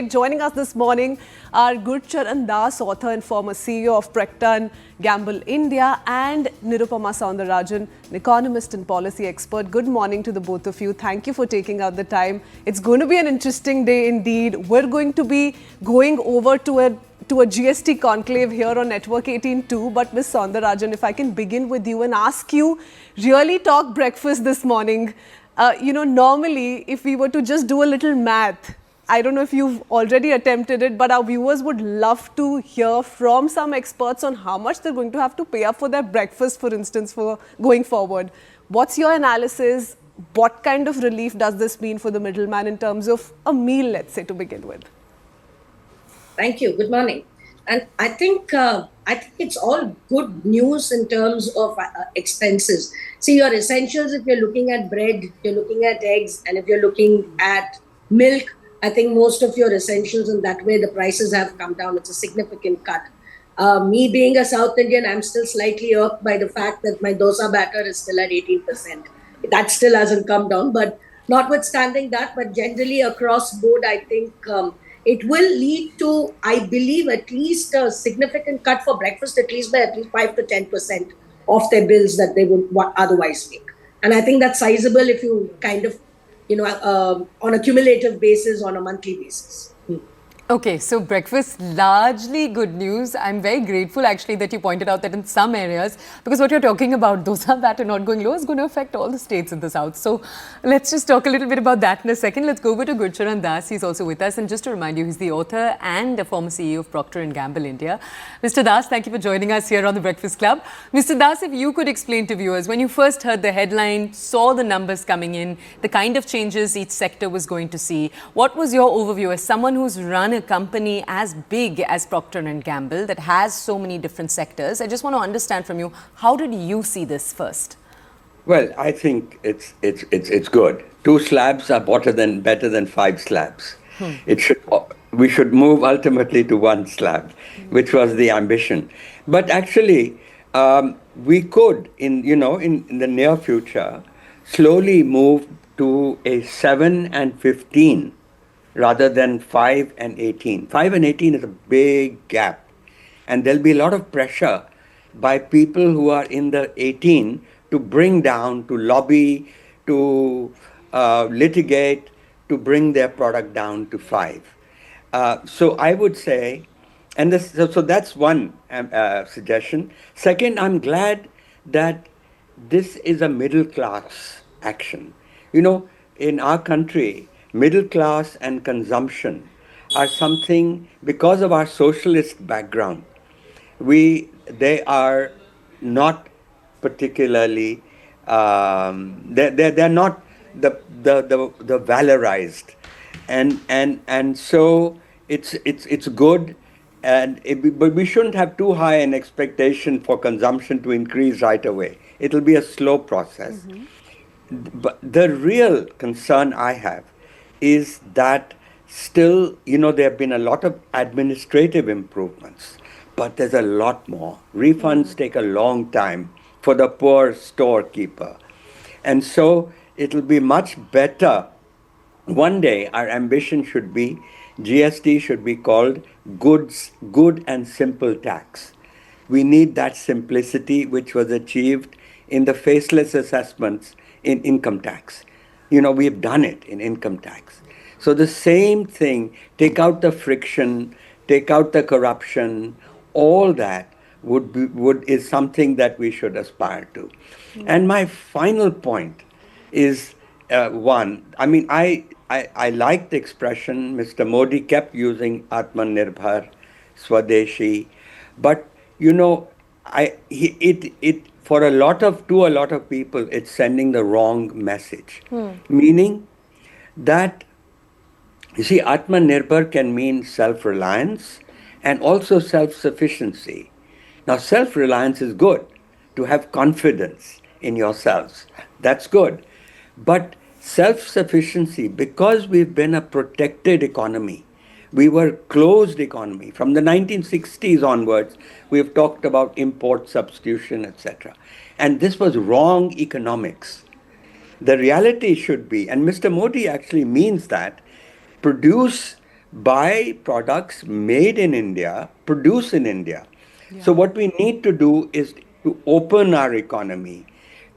great. Joining us this morning are Gurcharan Das, author and former CEO of Procter & Gamble India, and Nirupama Soundarajan, an economist and policy expert. Good morning to the both of you. Thank you for taking out the time. It's going to be an interesting day indeed. We're going to be going over to a GST conclave here on Network 18 too. But Ms. Soundarajan, if I can begin with you and ask you, really talk breakfast this morning. Normally, if we were to just do a little math, I don't know if you've already attempted it, but our viewers would love to hear from some experts on how much they're going to have to pay up for their breakfast, for instance, for going forward. What's your analysis? What kind of relief does this mean for the middleman in terms of a meal, let's say, to begin with? Thank you. Good morning. And I think it's all good news in terms of expenses. See, your essentials, if you're looking at bread, if you're looking at eggs, and if you're looking at milk, I think most of your essentials in that way, the prices have come down. It's a significant cut. Me being a South Indian, I'm still slightly irked by the fact that my dosa batter is still at 18%. That still hasn't come down. But notwithstanding that, but generally across board, I think it will lead to, I believe, at least a significant cut for breakfast, at least by at least 5 to 10% of their bills that they would otherwise make. And I think that's sizable if you kind of, on a cumulative basis, on a monthly basis. Okay, so breakfast, largely good news. I'm very grateful actually that you pointed out that in some areas, because what you're talking about, dosa batter not going low, is going to affect all the states in the south. So let's just talk a little bit about that in a second. Let's go over to Gurcharan Das. He's also with us. And just to remind you, he's the author and a former CEO of Procter & Gamble India. Mr. Das, thank you for joining us here on the Breakfast Club. Mr. Das, if you could explain to viewers, when you first heard the headline, saw the numbers coming in, the kind of changes each sector was going to see, what was your overview as someone who's run a company as big as Procter & Gamble that has so many different sectors? I just want to understand from you, how did you see this first? Well, I think it's good. 2 slabs are better than 5 slabs. We should move ultimately to 1 slab, which was the ambition. But actually, we could, in the near future, slowly move to a 7 and 15 rather than 5 and 18. 5 and 18 is a big gap. And there'll be a lot of pressure by people who are in the 18 to bring down, to lobby, to litigate, to bring their product down to 5. So I would say, and so that's one suggestion. Second, I'm glad that this is a middle class action. In our country, middle class and consumption are something, because of our socialist background, they are not particularly, they're not the valorized, and so it's good, but we shouldn't have too high an expectation for consumption to increase right away. It'll be a slow process. But the real concern I have is that still, there have been a lot of administrative improvements, but there's a lot more. Refunds take a long time for the poor storekeeper. And so it'll be much better. One day, our ambition should be, GST should be called good and simple tax. We need that simplicity which was achieved in the faceless assessments in income tax. We've done it in income tax. So the same thing, take out the friction, take out the corruption, all that is something that we should aspire to. And my final point is one. I like the expression Mr. Modi kept using, Atmanirbhar, Swadeshi, but to a lot of people, it's sending the wrong message. Meaning that, Atmanirbhar can mean self-reliance and also self-sufficiency. Now, self-reliance is good, to have confidence in yourselves. That's good. But self-sufficiency, because we've been a protected economy, we were closed economy. From the 1960s onwards, we have talked about import substitution, etc. And this was wrong economics. The reality should be, and Mr. Modi actually means that, produce buy products made in India, produced in India. So what we need to do is to open our economy,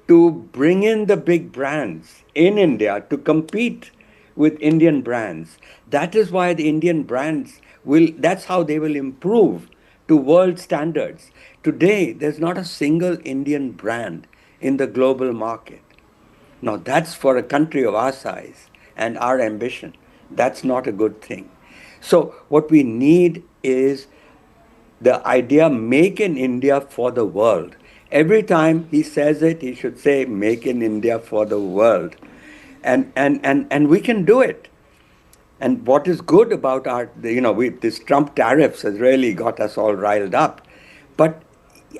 to bring in the big brands in India to compete with Indian brands. That is why the Indian brands that's how they will improve to world standards. Today, there's not a single Indian brand in the global market. Now, that's for a country of our size and our ambition. That's not a good thing. So, what we need is the idea make in India for the world. Every time he says it, he should say make in India for the world. And we can do it. And what is good about this Trump tariffs has really got us all riled up. But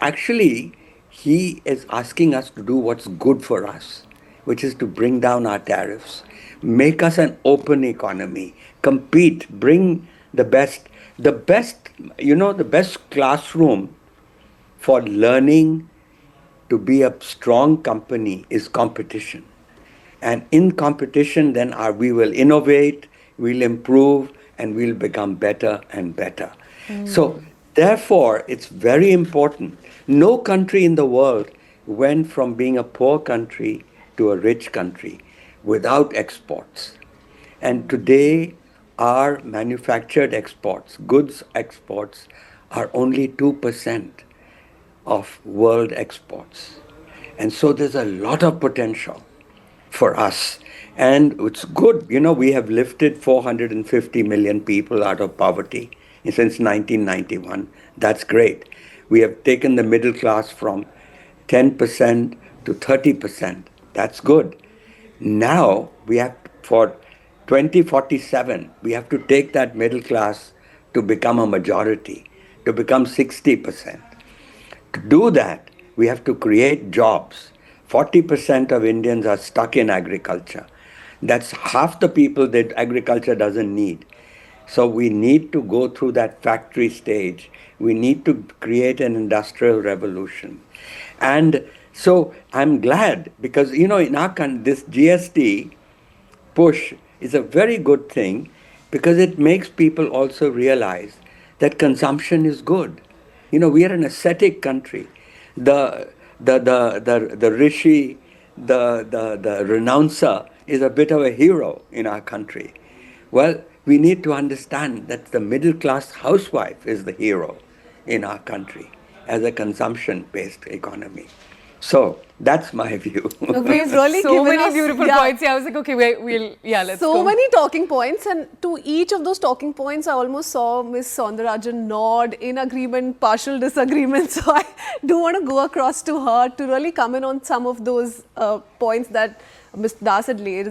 actually, he is asking us to do what's good for us, which is to bring down our tariffs, make us an open economy, compete, bring the best classroom for learning to be a strong company is competition. And in competition, then we will innovate, we'll improve, and we'll become better and better. So, therefore, it's very important. No country in the world went from being a poor country to a rich country without exports. And today, our manufactured exports, goods exports, are only 2% of world exports. And so there's a lot of potential for us. And it's good, we have lifted 450 million people out of poverty since 1991. That's great. We have taken the middle class from 10% to 30%. That's good. Now we have, for 2047, we have to take that middle class to become a majority, to become 60%. To do that, we have to create jobs. 40% of Indians are stuck in agriculture. That's half the people that agriculture doesn't need. So we need to go through that factory stage. We need to create an industrial revolution. And so I'm glad because, in our country, this GST push is a very good thing because it makes people also realize that consumption is good. We are an ascetic country. The rishi, the renouncer is a bit of a hero in our country. Well, we need to understand that the middle class housewife is the hero in our country as a consumption based economy. So that's my view. We've really So given many us, beautiful points. Yeah, I was like, okay, let's so go. many talking points, and to each of those talking points, I almost saw Miss Soundarajan nod in agreement, partial disagreement. So I do want to go across to her to really come in on some of those points that Mr. Das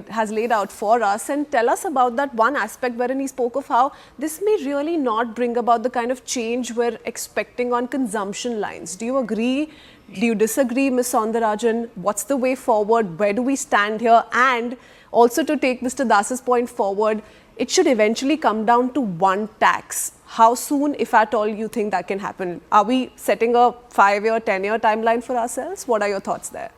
has laid out for us, and tell us about that one aspect wherein he spoke of how this may really not bring about the kind of change we're expecting on consumption lines. Do you agree? Do you disagree, Ms. Soundarajan? What's the way forward? Where do we stand here? And also, to take Mr. Das's point forward, it should eventually come down to one tax. How soon, if at all, you think that can happen? Are we setting a 5-year, 10-year timeline for ourselves? What are your thoughts there?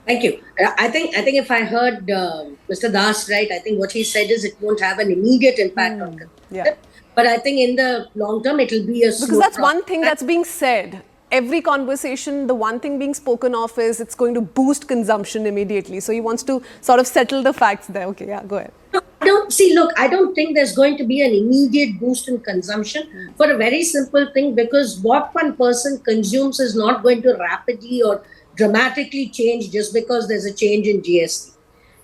Thank you. I think if I heard Mr. Das right, I think what he said is it won't have an immediate impact on consumption. Yeah. But I think in the long term, it will be a Because that's one thing that's being said. Every conversation, the one thing being spoken of is it's going to boost consumption immediately. So he wants to sort of settle the facts there. Okay, yeah, go ahead. I don't think there's going to be an immediate boost in consumption for a very simple thing, because what one person consumes is not going to rapidly or dramatically change just because there's a change in GST.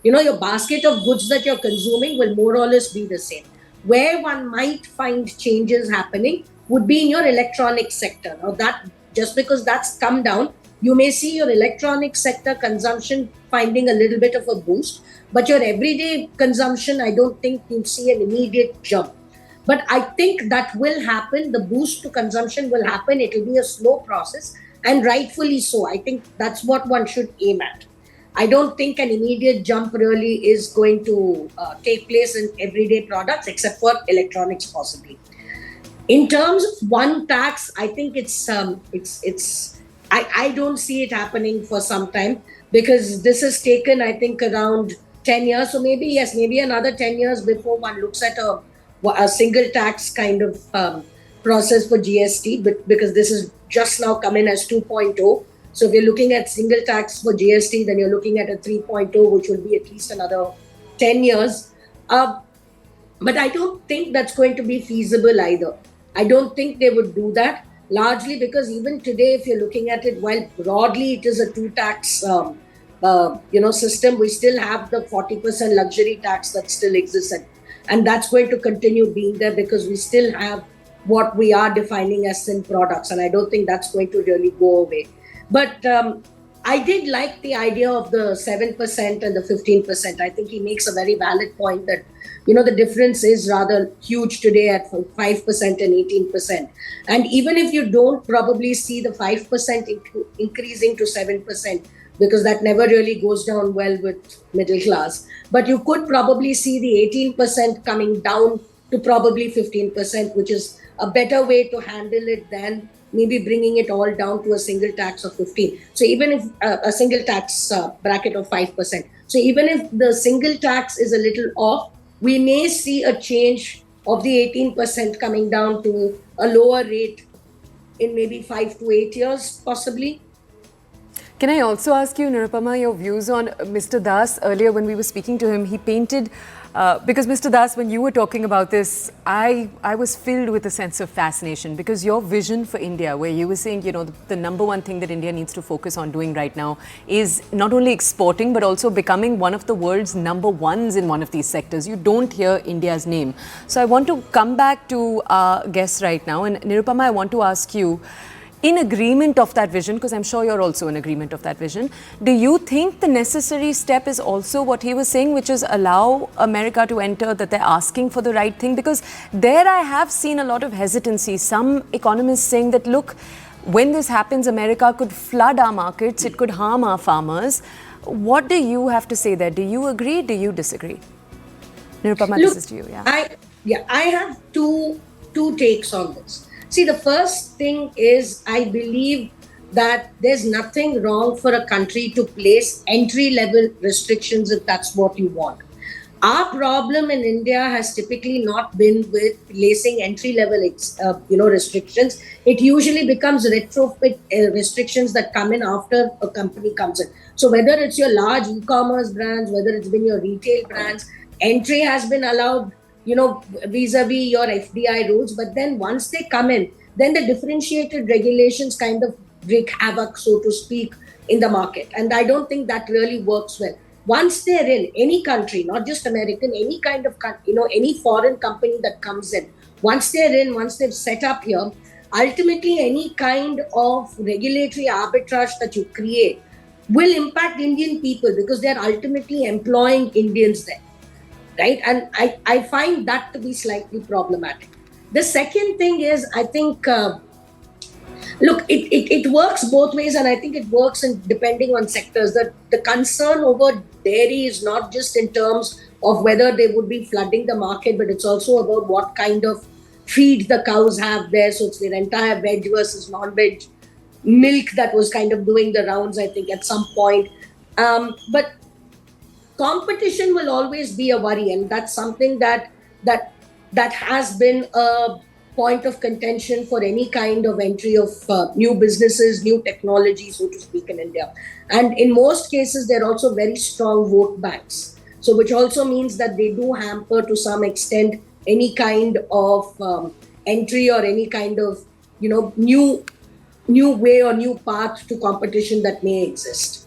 Your basket of goods that you're consuming will more or less be the same. Where one might find changes happening would be in your electronic sector. Now, that just because that's come down, you may see your electronic sector consumption finding a little bit of a boost, but your everyday consumption, I don't think you'll see an immediate jump. But I think that will happen. The boost to consumption will happen. It will be a slow process, and rightfully so. I think that's what one should aim at. I don't think an immediate jump really is going to take place in everyday products, except for electronics possibly. In terms of one tax, I think I don't see it happening for some time, because this has taken, I think, around 10 years. So maybe another 10 years before one looks at a a single tax kind of process for GST, but because this is just now come in as 2.0. So if you're looking at single tax for GST, then you're looking at a 3.0, which will be at least another 10 years. But I don't think that's going to be feasible either. I don't think they would do that, largely because even today, if you're looking at it, while broadly it is a two-tax system, we still have the 40% luxury tax that still exists. And that's going to continue being there because we still have what we are defining as sin products. And I don't think that's going to really go away. But I did like the idea of the 7% and the 15%. I think he makes a very valid point that, the difference is rather huge today at 5% and 18%. And even if you don't probably see the 5% increasing to 7%, because that never really goes down well with middle class, but you could probably see the 18% coming down to probably 15%, which is a better way to handle it than maybe bringing it all down to a single tax of 15. So even if a single tax bracket of 5%. So even if the single tax is a little off, we may see a change of the 18% coming down to a lower rate in maybe 5 to 8 years, possibly. Can I also ask you, Nirupama, your views on Mr. Das? Earlier when we were speaking to him, he painted, because Mr. Das, when you were talking about this, I was filled with a sense of fascination because your vision for India, where you were saying, the number one thing that India needs to focus on doing right now is not only exporting, but also becoming one of the world's number ones in one of these sectors. You don't hear India's name. So I want to come back to our guests right now. And Nirupama, I want to ask you, in agreement of that vision, because I'm sure you're also in agreement of that vision, do you think the necessary step is also what he was saying, which is allow America to enter, that they're asking for the right thing? Because there I have seen a lot of hesitancy. Some economists saying that, look, when this happens, America could flood our markets, it could harm our farmers. What do you have to say there? Do you agree? Do you disagree? Nirupama, this is to you. I have two takes on this. See, the first thing is I believe that there's nothing wrong for a country to place entry-level restrictions if that's what you want. Our problem in India has typically not been with placing entry-level, restrictions. It usually becomes retrofit restrictions that come in after a company comes in. So whether it's your large e-commerce brands, whether it's been your retail brands, entry has been allowed, vis-a-vis your FDI rules. But then once they come in, then the differentiated regulations kind of wreak havoc, so to speak, in the market. And I don't think that really works well. Once they're in any country, not just American, any kind of, any foreign company that comes in, once they're in, once they've set up here, ultimately any kind of regulatory arbitrage that you create will impact Indian people because they're ultimately employing Indians there. Right? And I find that to be slightly problematic. The second thing is, I think, it works both ways, and I think it works depending on sectors. The concern over dairy is not just in terms of whether they would be flooding the market, but it's also about what kind of feed the cows have there. So it's their entire veg versus non-veg milk that was kind of doing the rounds, I think, at some point. But competition will always be a worry, and that's something that has been a point of contention for any kind of entry of new businesses, new technology, so to speak, in India. And in most cases, they're also very strong vote banks. So which also means that they do hamper to some extent any kind of entry or any kind of new way or new path to competition that may exist.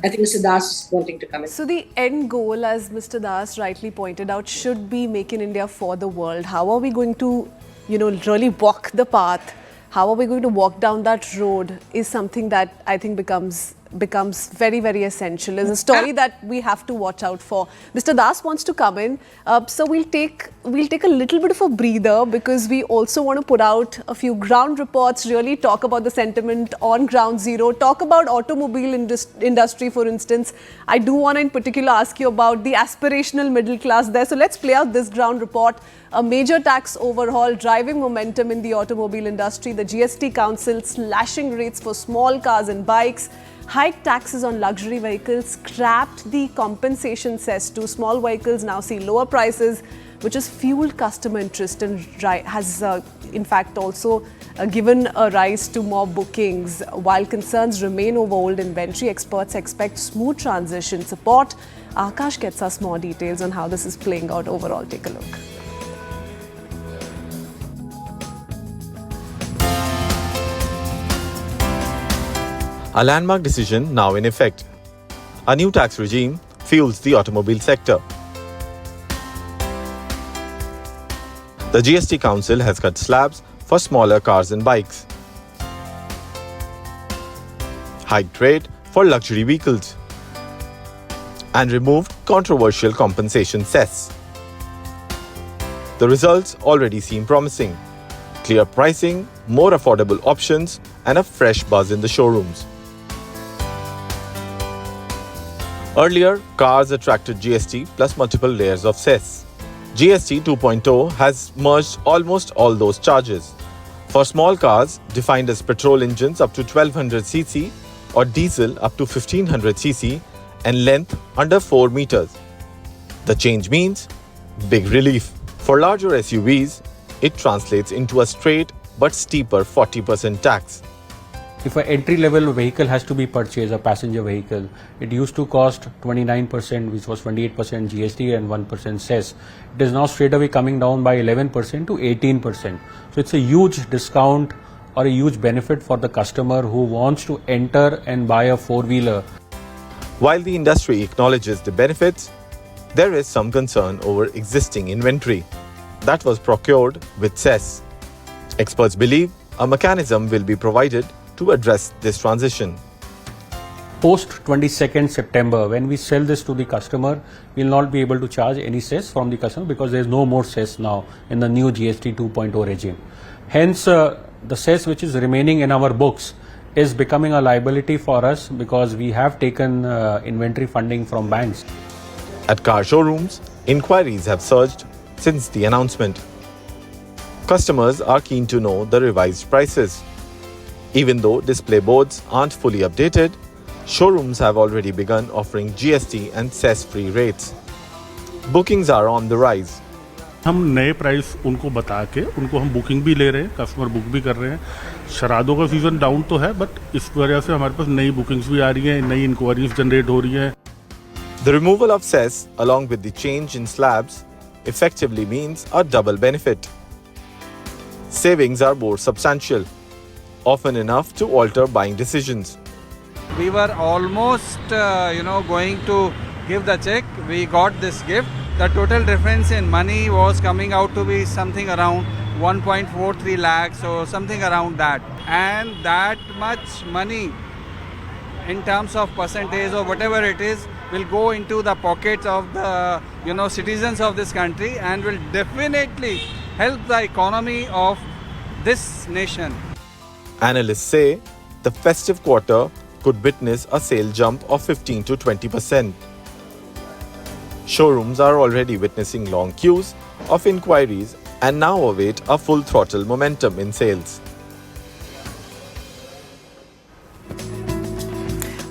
I think Mr. Das is wanting to come in. So the end goal, as Mr. Das rightly pointed out, should be Make in India for the world. How are we going to, really walk the path? How are we going to walk down that road is something that I think becomes very, very essential. It's a story that we have to watch out for. Mr. Das wants to come in. So we'll take a little bit of a breather because we also want to put out a few ground reports, really talk about the sentiment on ground zero, talk about automobile industry, for instance. I do want to in particular ask you about the aspirational middle class there. So let's play out this ground report. A major tax overhaul driving momentum in the automobile industry. The GST Council slashing rates for small cars and bikes. Hiked taxes on luxury vehicles, scrapped the compensation cess to small vehicles, now see lower prices. which has fueled customer interest and has in fact also given a rise to more bookings. While concerns remain over old inventory, experts expect smooth transition support. Akash gets us more details on how this is playing out overall. Take a look. A landmark decision now in effect. A new tax regime fuels the automobile sector. The GST Council has cut slabs for smaller cars and bikes, hiked rate for luxury vehicles, and removed controversial compensation cess. The results already seem promising. Clear pricing, more affordable options, and a fresh buzz in the showrooms. Earlier, cars attracted GST plus multiple layers of cess. GST 2.0 has merged almost all those charges. For small cars, defined as petrol engines up to 1200cc or diesel up to 1500cc and length under 4 meters. The change means big relief. For larger SUVs, it translates into a straight but steeper 40% tax. If an entry-level vehicle has to be purchased, a passenger vehicle, it used to cost 29%, which was 28% GST and 1% cess. It is now straight away coming down by 11% to 18%. So it's a huge discount or a huge benefit for the customer who wants to enter and buy a four-wheeler. While the industry acknowledges the benefits, there is some concern over existing inventory that was procured with cess. Experts believe a mechanism will be provided to address this transition. Post 22nd September, when we sell this to the customer, we will not be able to charge any cess from the customer because there is no more cess now in the new GST 2.0 regime. Hence, the cess which is remaining in our books is becoming a liability for us because we have taken inventory funding from banks. At car showrooms, inquiries have surged since the announcement. Customers are keen to know the revised prices. Even though display boards aren't fully updated, showrooms have already begun offering GST and cess-free rates. Bookings are on the rise. हम नए price उनको बता के उनको हम booking भी ले रहे हैं, कस्टमर बुक भी कर रहे हैं. शरादों का सीज़न डाउन तो है, बट इस वजह से हमारे पास नई बुकिंग्स भी आ रही हैं, नई इंक्वायरीज जनरेट हो रही हैं. The removal of cess, along with the change in slabs, effectively means a double benefit. Savings are more substantial, often enough to alter buying decisions. We were almost, going to give the check. We got this gift. The total difference in money was coming out to be something around 1.43 lakhs or something around that. And that much money in terms of percentage or whatever it is will go into the pockets of the, citizens of this country and will definitely help the economy of this nation. Analysts say the festive quarter could witness a sale jump of 15 to 20%. Showrooms are already witnessing long queues of inquiries and now await a full throttle momentum in sales.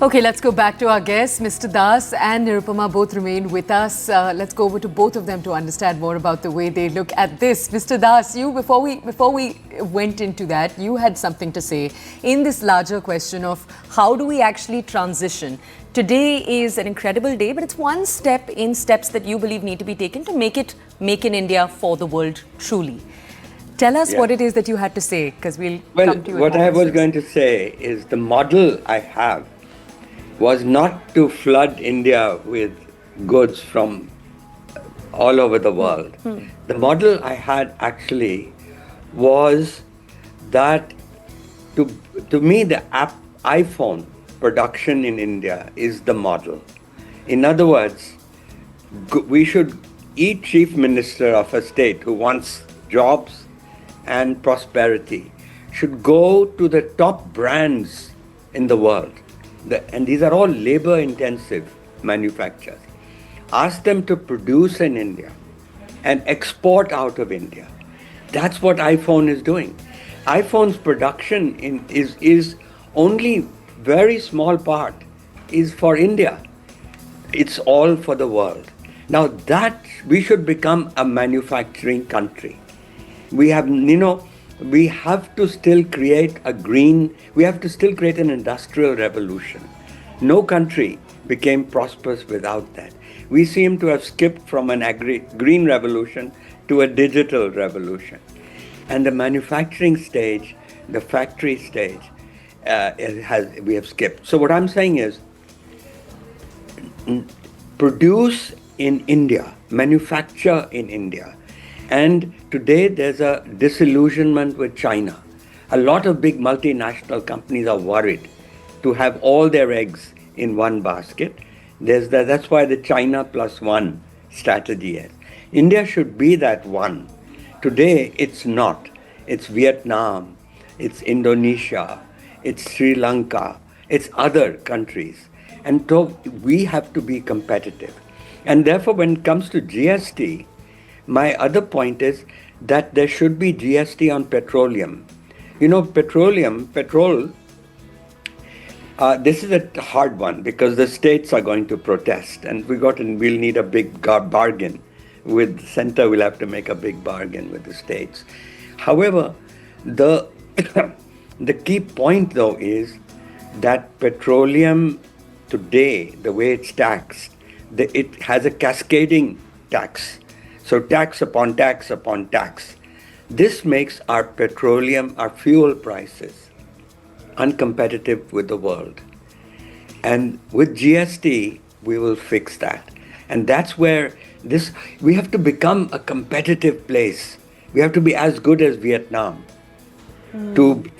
Okay, let's go back to our guests. Mr. Das and Nirupama both remain with us. Let's go over to both of them to understand more about the way they look at this. Mr. Das, you before we went into that, you had something to say in this larger question of how do we actually transition. Today is an incredible day, but it's one step in steps that you believe need to be taken to make in India for the world truly. Tell us what it is that you had to say, because we'll come to you. What I was going to say is the model I have was not to flood India with goods from all over the world. The model I had actually was that to me the iPhone production in India is the model. In other words, each chief minister of a state who wants jobs and prosperity should go to the top brands in the world. And these are all labor-intensive manufacturers. Ask them to produce in India and export out of India. That's what iPhone is doing. iPhone's production is only very small part is for India. It's all for the world. Now that we should become a manufacturing country. We have, we have to still create we have to still create an industrial revolution. No country became prosperous without that. We seem to have skipped from an green revolution to a digital revolution. And the manufacturing stage, the factory stage, we have skipped. So what I'm saying is, produce in India, manufacture in India. And today there's a disillusionment with China. A lot of big multinational companies are worried to have all their eggs in one basket. That's why the China plus one strategy is. India should be that one. Today it's not. It's Vietnam, it's Indonesia, it's Sri Lanka, it's other countries. And so we have to be competitive. And therefore, when it comes to GST, my other point is that there should be GST on petroleum. Petrol, this is a hard one because the states are going to protest and we'll need a big bargain with the center. We'll have to make a big bargain with the states. However, the key point though is that petroleum today, the way it's taxed, it has a cascading tax. So tax upon tax upon tax. This makes our fuel prices uncompetitive with the world. And with GST, we will fix that. And that's where we have to become a competitive place. We have to be as good as Vietnam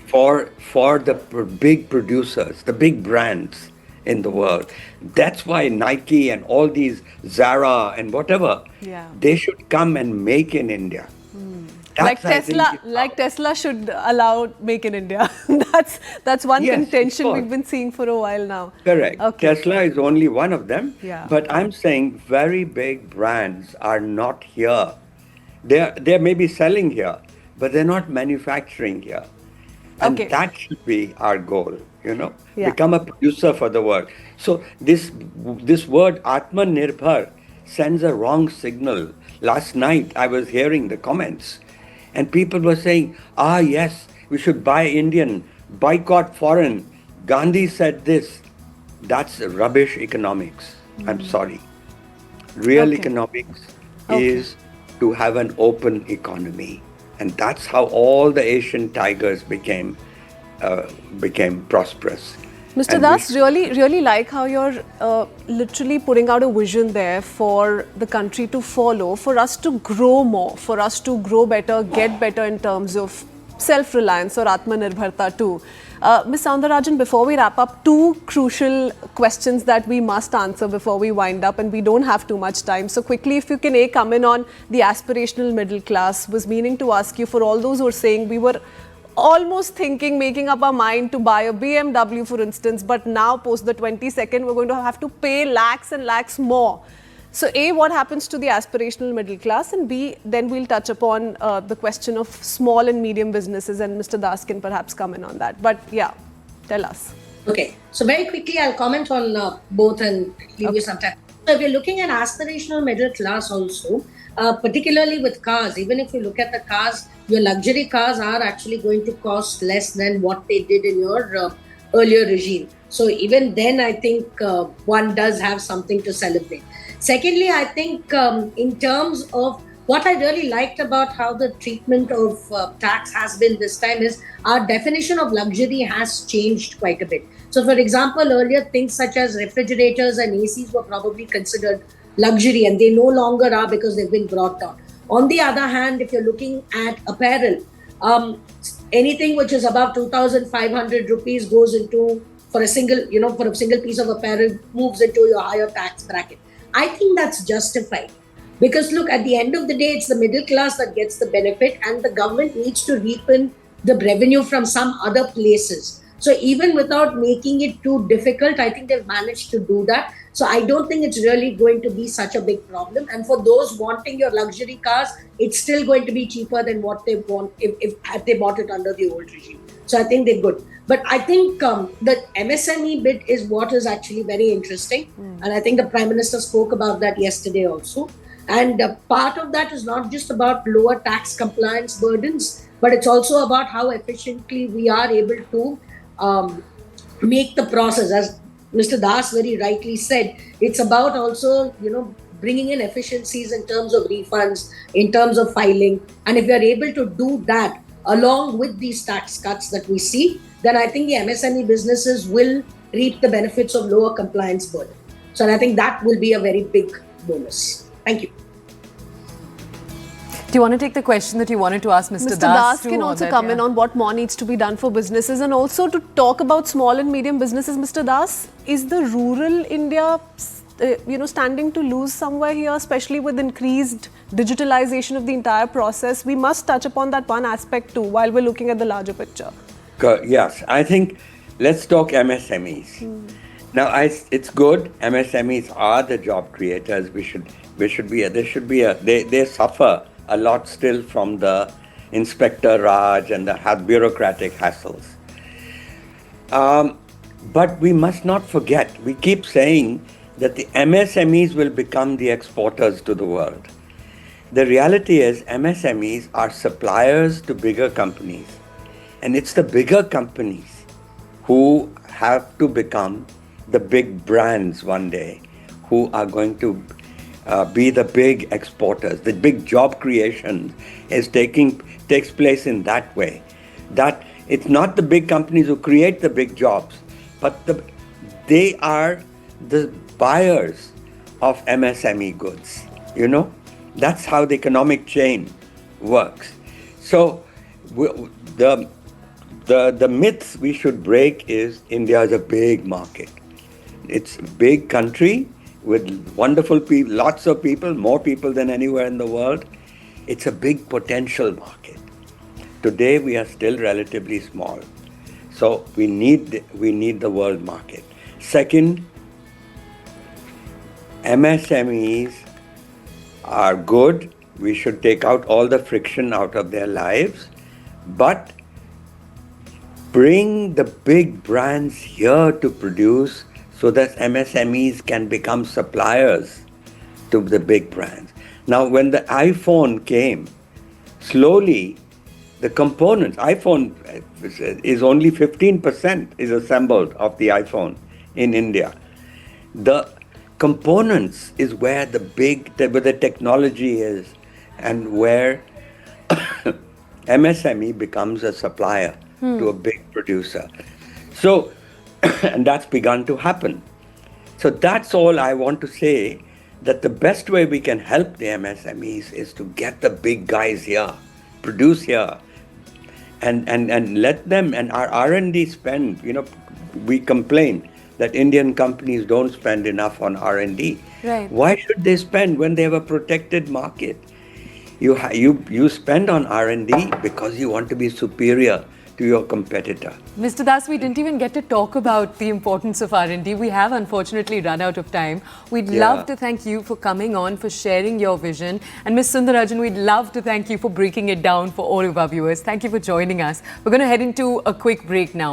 for the big producers, the big brands in the world. That's why Nike and all these Zara and whatever, they should come and make in India. Like Tesla should allow make in India. That's one contention we've been seeing for a while now. Correct. Okay. Tesla is only one of them. Yeah. But I'm saying very big brands are not here. They may be selling here, but they're not manufacturing here. And that should be our goal, become a producer for the world. So this word Atmanirbhar sends a wrong signal. Last night I was hearing the comments and people were saying, yes, we should buy Indian, boycott foreign. Gandhi said this. That's rubbish economics. I'm sorry. Real economics is to have an open economy. And that's how all the Asian tigers became prosperous. Mr. Das, really like how you're literally putting out a vision there for the country to follow, for us to grow more, for us to grow better, get better in terms of self-reliance or Atmanirbharta too. Ms. Soundararajan, before we wrap up, two crucial questions that we must answer before we wind up, and we don't have too much time. So quickly, if you can come in on the aspirational middle class. Was meaning to ask you, for all those who are saying we were almost thinking, making up our mind to buy a BMW, for instance, but now post the 22nd, we're going to have to pay lakhs and lakhs more. So A, what happens to the aspirational middle class, and B, then we'll touch upon the question of small and medium businesses, and Mr. Das can perhaps come in on that. But yeah, tell us. Okay, so very quickly I'll comment on both and give you some time. So if you're looking at aspirational middle class also, particularly with cars, even if you look at the cars, your luxury cars are actually going to cost less than what they did in your earlier regime. So even then, I think one does have something to celebrate. Secondly, I think in terms of what I really liked about how the treatment of tax has been this time is our definition of luxury has changed quite a bit. So for example, earlier things such as refrigerators and ACs were probably considered luxury, and they no longer are because they've been brought down. On the other hand, if you're looking at apparel, anything which is above 2,500 rupees goes into, for a single piece of apparel, moves into your higher tax bracket. I think that's justified. Because look, at the end of the day, it's the middle class that gets the benefit, and the government needs to reap in the revenue from some other places. So even without making it too difficult, I think they've managed to do that. So I don't think it's really going to be such a big problem. And for those wanting your luxury cars, it's still going to be cheaper than what they want if they bought it under the old regime. So I think they're good. But I think the MSME bit is what is actually very interesting. And I think the Prime Minister spoke about that yesterday also. And part of that is not just about lower tax compliance burdens, but it's also about how efficiently we are able to make the process. As Mr. Das very rightly said, it's about also, bringing in efficiencies in terms of refunds, in terms of filing. And if we are able to do that along with these tax cuts that we see, then I think the MSME businesses will reap the benefits of lower compliance burden. So I think that will be a very big bonus. Thank you. Do you want to take the question that you wanted to ask Mr. Mr. Das? Das can also come in on what more needs to be done for businesses, and also to talk about small and medium businesses. Mr. Das, is the rural India, standing to lose somewhere here, especially with increased digitalization of the entire process? We must touch upon that one aspect too while we're looking at the larger picture. Yes, I think let's talk MSMEs. Now, it's good. MSMEs are the job creators. They suffer a lot still from the Inspector Raj and the bureaucratic hassles. But we must not forget, we keep saying that the MSMEs will become the exporters to the world. The reality is MSMEs are suppliers to bigger companies. And it's the bigger companies who have to become the big brands one day, who are going to be the big exporters. The big job creation takes place in that way. That it's not the big companies who create the big jobs, but they are the buyers of MSME goods. That's how the economic chain works. So the myths we should break is India is a big market. It's a big country with wonderful people, lots of people, more people than anywhere in the world. It's a big potential market. Today we are still relatively small. So we need the world market. Second, MSMEs are good. We should take out all the friction out of their lives, but bring the big brands here to produce so that MSMEs can become suppliers to the big brands. Now, when the iPhone came, slowly the components, iPhone is only 15% is assembled of the iPhone in India. The components is where where the technology is, and where MSME becomes a supplier to a big producer. So, and that's begun to happen. So that's all I want to say, that the best way we can help the MSMEs is to get the big guys here, produce here, and let them, and our R&D spend, we complain that Indian companies don't spend enough on R&D. Right. Why should they spend when they have a protected market? You spend on R&D because you want to be superior to your competitor. Mr. Das, we didn't even get to talk about the importance of R&D. We have unfortunately run out of time. We'd love to thank you for coming on, for sharing your vision. And Ms. Sundarajan, we'd love to thank you for breaking it down for all of our viewers. Thank you for joining us. We're going to head into a quick break now.